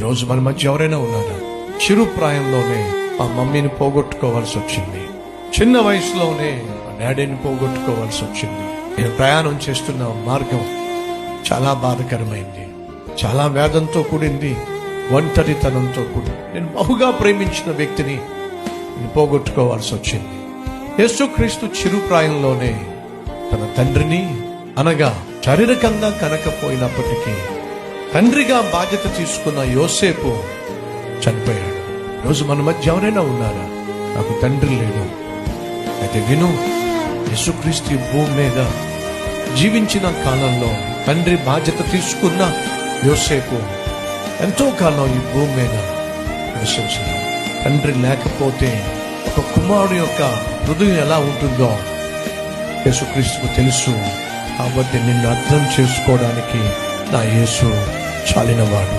ఈరోజు మన మధ్య ఎవరైనా ఉన్నారా? చిరు ప్రాయంలోనే మా మమ్మీని పోగొట్టుకోవాల్సి వచ్చింది. చిన్న వయసులోనే మా డాడీని పోగొట్టుకోవాల్సి వచ్చింది. నేను ప్రయాణం చేస్తున్న మార్గం చాలా బాధకరమైంది, చాలా వేదంతో కూడింది, ఒంటరితనంతో కూడి నేను బహుగా ప్రేమించిన వ్యక్తిని నేను పోగొట్టుకోవాల్సి వచ్చింది. యేసుక్రీస్తు చిరు ప్రాయంలోనే తన తండ్రిని, అనగా శారీరకంగా కనకపోయినప్పటికీ తండ్రిగా బాధ్యత తీసుకున్న యోసేపు చనిపోయాడు. ఈరోజు మన మధ్య ఎవరైనా ఉన్నారా? నాకు తండ్రి లేడు. అయితే విను, యేసుక్రీస్తు భూమి మీద జీవించిన కాలంలో తండ్రి బాధ్యత తీసుకున్న యోసేపు ఎంతో కాలం ఈ భూమి మీద నివసించాడు. తండ్రి లేకపోతే ఒక కుమారుడు యొక్క హృదయం ఎలా ఉంటుందో యేసుక్రీస్తుకు తెలుసు. కాబట్టి నిన్ను అర్థం చేసుకోవడానికి నా యేసు చాలినవాడు.